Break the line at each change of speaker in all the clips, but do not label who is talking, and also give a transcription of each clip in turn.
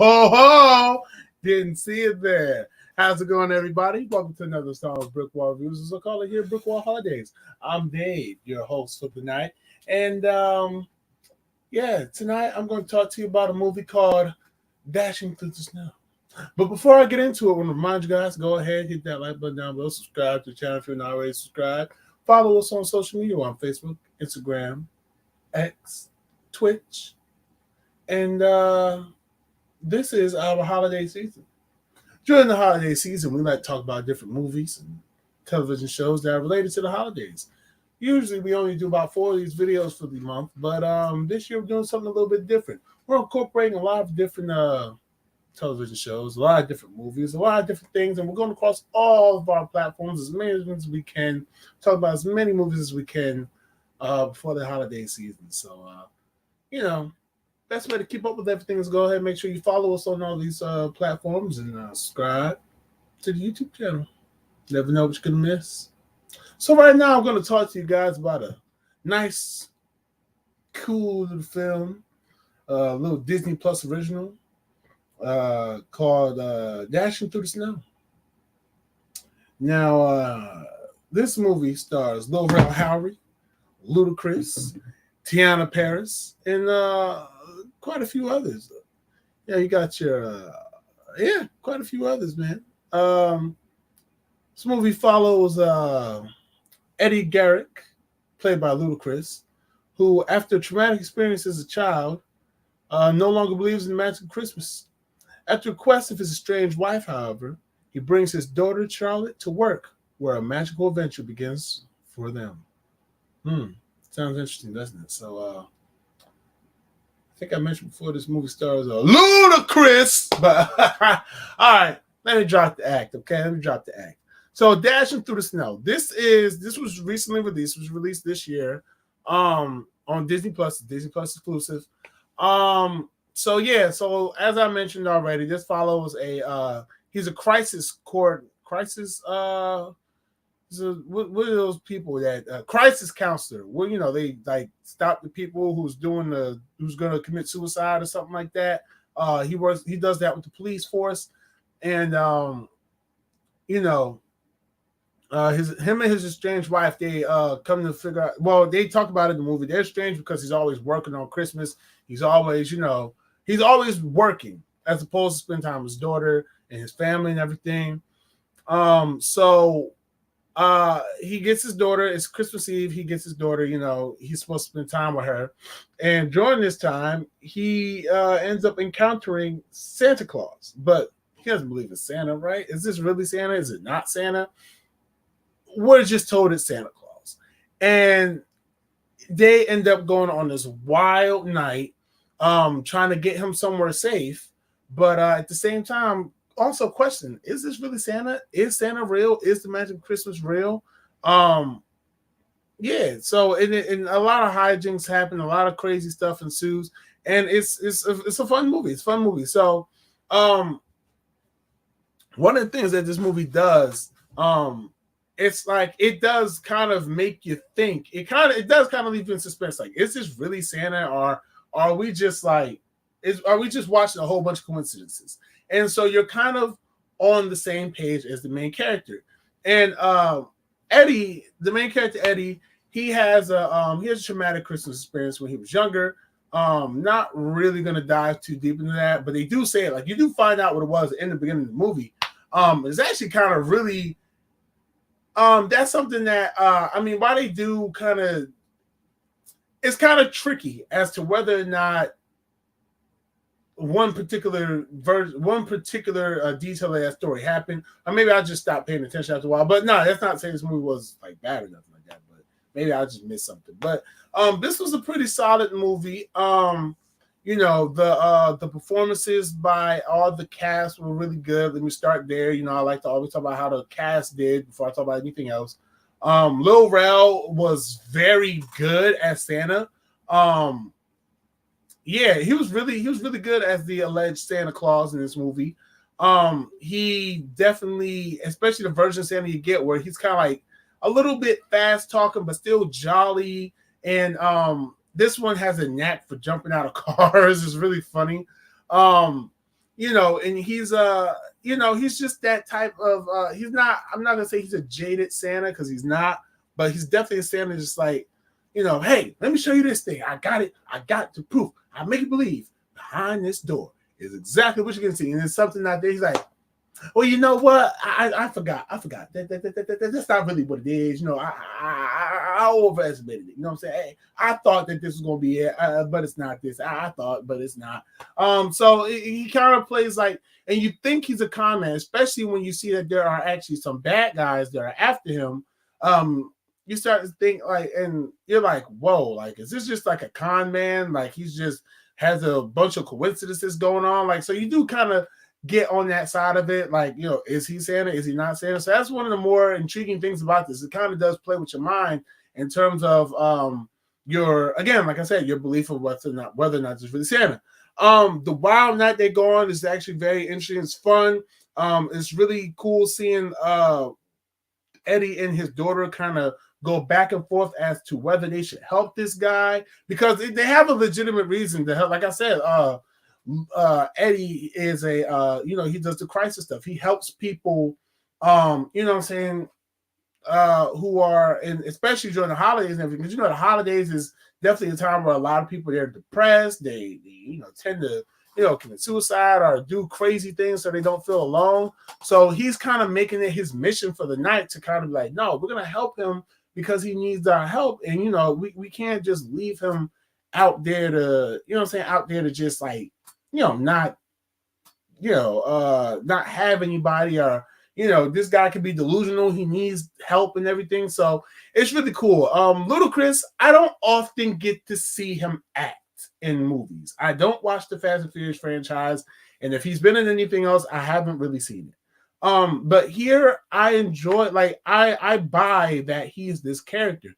ho, ho. Didn't see it there. How's it going, everybody? Welcome to another installment of BrickWall Reviews. As I call it here, BrickWall Holidays. I'm Dave, your host for the night. And, tonight I'm going to talk to you about a movie called Dashing Through the Snow. But before I get into it, I want to remind you guys, go ahead, hit that like button down below, subscribe to the channel if you're not already subscribed. Follow us on social media on Facebook, Instagram, X, Twitch, and this is our holiday season. During the holiday season, we like to talk about different movies and television shows that are related to the holidays. Usually, we only do about 4 of these videos for the month, but this year we're doing something a little bit different. We're incorporating a lot of different television shows, a lot of different movies, a lot of different things, and we're going across all of our platforms as many as we can, talk about as many movies as we can before the holiday season. So, best way to keep up with everything is go ahead and make sure you follow us on all these platforms and subscribe to the YouTube channel. Never know what you're going to miss. So right now I'm going to talk to you guys about a nice, cool little film, a little Disney Plus original called Dashing Through the Snow. Now, this movie stars Lil Rel Howery, Ludacris, Tiana Paris, and quite a few others. Yeah, you got your quite a few others, man. This movie follows Eddie Garrick, played by Ludacris, who, after a traumatic experience as a child, no longer believes in the magic of Christmas. At the request of his estranged wife, however, he brings his daughter Charlotte to work, where a magical adventure begins for them. Sounds interesting, doesn't it? So, I think I mentioned before this movie stars Ludacris, but all right, let me drop the act, okay? Let me drop the act. So, Dashing Through the Snow. This was recently released. Was released this year, on Disney Plus. Disney Plus exclusive. So as I mentioned already, this follows he's a crisis. What are those people that crisis counselor? Well, they like stop the people who's going to commit suicide or something like that. He does that with the police force, and him and his estranged wife, they come to figure out. Well, they talk about it in the movie. They're estranged because he's always working on Christmas. He's always working as opposed to spend time with his daughter and his family and everything. He gets his daughter. It's Christmas Eve. He gets his daughter. He's supposed to spend time with her, and during this time, he ends up encountering Santa Claus, but he doesn't believe it's Santa, right? Is this really Santa? Is it not Santa? We're just told it's Santa Claus. And they end up going on this wild night, trying to get him somewhere safe. But at the same time, also question, is this really Santa? Is Santa real? Is the magic of Christmas real? So and a lot of hijinks happen, a lot of crazy stuff ensues, and it's a fun movie. It's a fun movie. So one of the things that this movie does, it's like it does kind of make you think. It does kind of leave you in suspense. Like, is this really Santa, or are we just watching a whole bunch of coincidences? And so you're kind of on the same page as the main character. And Eddie, the main character Eddie, he has a traumatic Christmas experience when he was younger. Not really gonna dive too deep into that, but they do say it. Like, you do find out what it was in the beginning of the movie. It's actually kind of really. That's something that why they do it's kind of tricky as to whether or not one particular detail of that story happened, or maybe I just stopped paying attention after a while. But no, that's not saying this movie was like bad or nothing like that. But maybe I just missed something. But this was a pretty solid movie. The performances by all the cast were really good. Let me start there. I like to always talk about how the cast did before I talk about anything else. Lil Rel was very good as Santa. He was really good as the alleged Santa Claus in this movie. He definitely, especially the version of Santa you get where he's kind of like a little bit fast talking, but still jolly. And this one has a knack for jumping out of cars. It's really funny. and he's just that type of he's not I'm not gonna say he's a jaded Santa because he's not, but he's definitely a Santa just like, hey, let me show you this thing. I got it. I got the proof. I make you believe behind this door is exactly what you're gonna see. And there's something out there. He's like, well, you know what? I forgot. That's not really what it is. I overestimated it. You know what I'm saying? Hey, I thought that this was gonna be it, but it's not this. I thought, but it's not. So he kind of plays like, and you think he's a con man, especially when you see that there are actually some bad guys that are after him. You start to think like, and you're like, whoa, like, is this just like a con man? Like he's just has a bunch of coincidences going on. Like, so you do kind of get on that side of it. Like, is he Santa? Is he not Santa? So that's one of the more intriguing things about this. It kind of does play with your mind in terms of your, again, like I said, your belief of whether or not it's really Santa. The wild night they go on is actually very interesting. It's fun. It's really cool seeing Eddie and his daughter kind of go back and forth as to whether they should help this guy because they have a legitimate reason to help. Like I said, Eddie is he does the crisis stuff. He helps people, you know what I'm saying, who are, and especially during the holidays and everything, because the holidays is definitely a time where a lot of people they're depressed. They tend to commit suicide or do crazy things so they don't feel alone. So he's kind of making it his mission for the night to kind of be like, no, we're gonna help him because he needs our help, and we can't just leave him out there to out there to just like not not have anybody, or this guy could be delusional. He needs help and everything. So it's really cool. Ludacris, I don't often get to see him act in movies. I don't watch the Fast and Furious franchise, and if he's been in anything else, I haven't really seen it. But here I enjoy, like I buy that he's this character.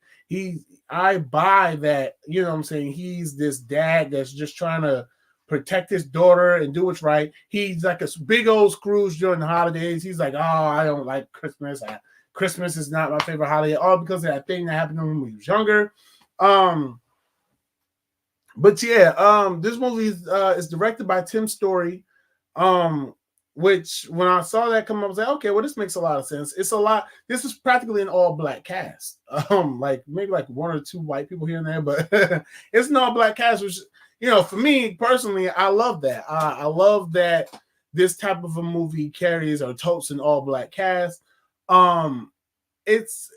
I buy that, what I'm saying, he's this dad that's just trying to protect his daughter and do what's right. He's like a big old Scrooge during the holidays. He's like, oh, I don't like Christmas. Christmas is not my favorite holiday, all because of that thing that happened to him when he was younger. But yeah, this movie is directed by Tim Story. Which when I saw that come up, I was like, okay, well, this makes a lot of sense. It's a lot. This is practically an all black cast. Like maybe like one or two white people here and there, but it's an all black cast, which for me personally, I love that. I love that this type of a movie carries or totes an all black cast. It's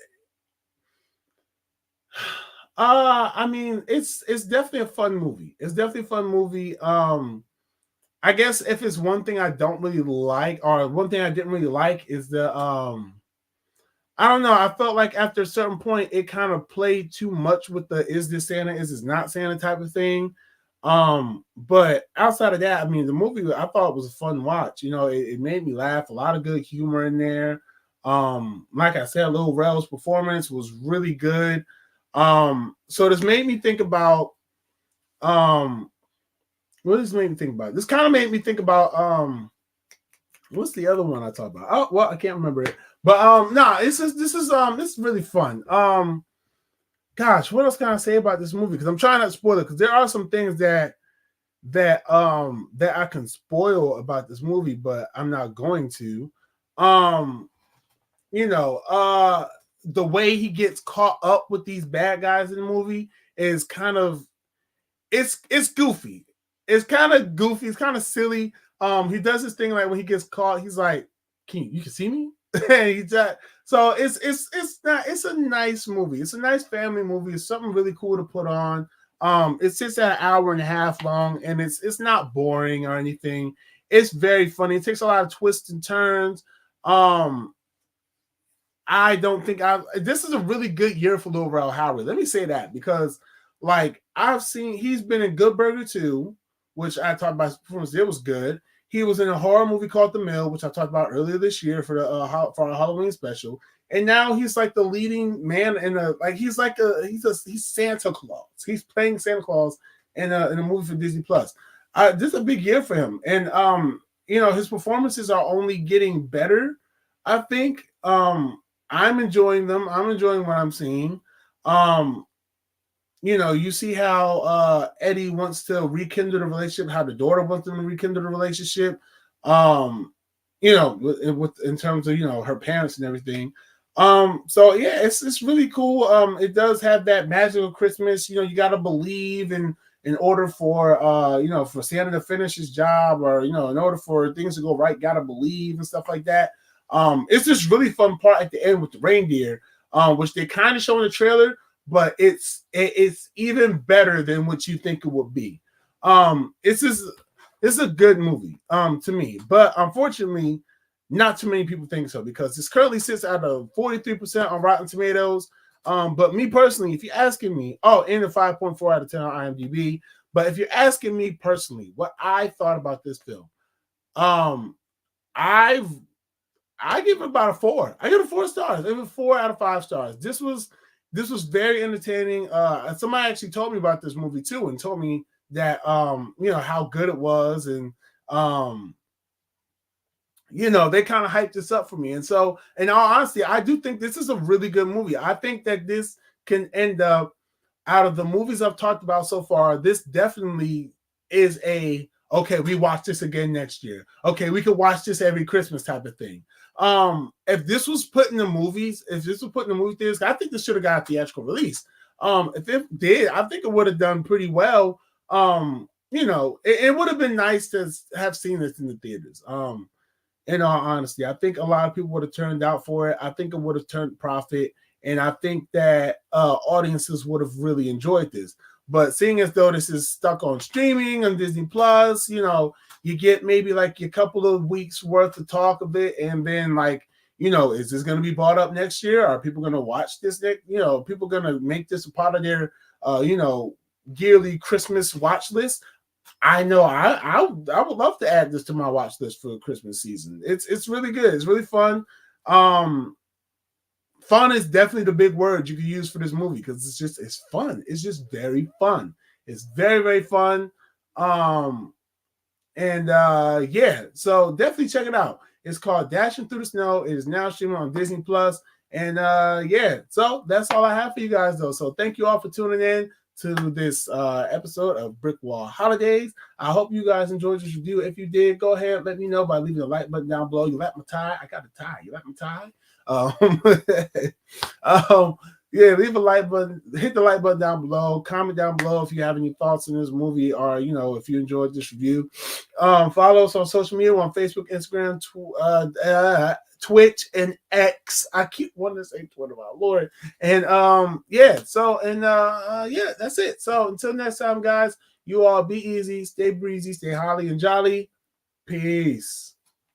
I mean, it's definitely a fun movie. It's definitely a fun movie. I guess if it's one thing I don't really like, or one thing I didn't really like, is the I don't know. I felt like after a certain point, it kind of played too much with the "is this Santa, is this not Santa" type of thing. But outside of that, I mean, the movie I thought was a fun watch. It made me laugh. A lot of good humor in there. Like I said, Lil Rel's performance was really good. So this made me think about what does this make me think about? This kind of made me think about what's the other one I talked about? Oh, well, I can't remember it. But this is really fun. Gosh, what else can I say about this movie? Because I'm trying not to spoil it, because there are some things that I can spoil about this movie, but I'm not going to. The way he gets caught up with these bad guys in the movie is kind of it's goofy. It's kind of goofy. It's kind of silly. He does this thing like when he gets caught, he's like, you can see me?" So it's a nice movie. It's a nice family movie. It's something really cool to put on. It sits at an hour and a half long, and it's not boring or anything. It's very funny. It takes a lot of twists and turns. I don't think this is a really good year for Lil Rel Howery. Let me say that, because like he's been in Good Burger 2, which I talked about his performance. It was good. He was in a horror movie called The Mill, which I talked about earlier this year for our Halloween special. And now he's like the leading man he's Santa Claus. He's playing Santa Claus in a movie for Disney Plus. This is a big year for him, and his performances are only getting better. I think I'm enjoying them. I'm enjoying what I'm seeing. you see how Eddie wants to rekindle the relationship, how the daughter wants them to rekindle the relationship. Um, in terms of her parents and everything. So yeah, it's really cool. It does have that magical Christmas. You got to believe in order for for Santa to finish his job, or in order for things to go right, got to believe and stuff like that. It's this really fun part at the end with the reindeer, which they kind of show in the trailer, but it's even better than what you think it would be. It's a good movie, to me, but unfortunately, not too many people think so because this currently sits at a 43% on Rotten Tomatoes. But me personally, if you're asking me, in a 5.4 out of 10 on IMDb. But if you're asking me personally, what I thought about this film, I've I give it about a 4. I give it 4 stars. I give it 4 out of 5 stars. This was very entertaining. Somebody actually told me about this movie too, and told me that how good it was, and they kind of hyped this up for me. And so, in all honesty, I do think this is a really good movie. I think that this can end up, out of the movies I've talked about so far, this definitely is okay, we watch this again next year. Okay, we could watch this every Christmas type of thing. If this was put in the movies, if this was put in the movie theaters, I think this should have got a theatrical release. If it did, I think it would have done pretty well. It would have been nice to have seen this in the theaters. In all honesty, I think a lot of people would have turned out for it. I think it would have turned profit, and I think that audiences would have really enjoyed this. But seeing as though this is stuck on streaming on Disney Plus, you get maybe like a couple of weeks worth of talk of it, and then is this going to be brought up next year? Are people going to watch this? People going to make this a part of their yearly Christmas watch list? I know I would love to add this to my watch list for Christmas season. It's really good. It's really fun. Fun is definitely the big word you can use for this movie, because it's fun. It's just very fun. It's very, very fun. So definitely check it out. It's called Dashing Through the Snow. It is now streaming on Disney Plus. And so that's all I have for you guys, though. So thank you all for tuning in to this episode of BrickWall Holidays. I hope you guys enjoyed this review. If you did, go ahead and let me know by leaving a like button down below. You like my tie? I got a tie. You like my tie? Leave a like button, hit the like button down below, comment down below if you have any thoughts on this movie, or if you enjoyed this review. Follow us on social media, on Facebook, Instagram, Twitch, and X. I keep wanting to say Twitter, my lord. And that's it. So until next time, guys, you all be easy, stay breezy, stay holly and jolly. Peace.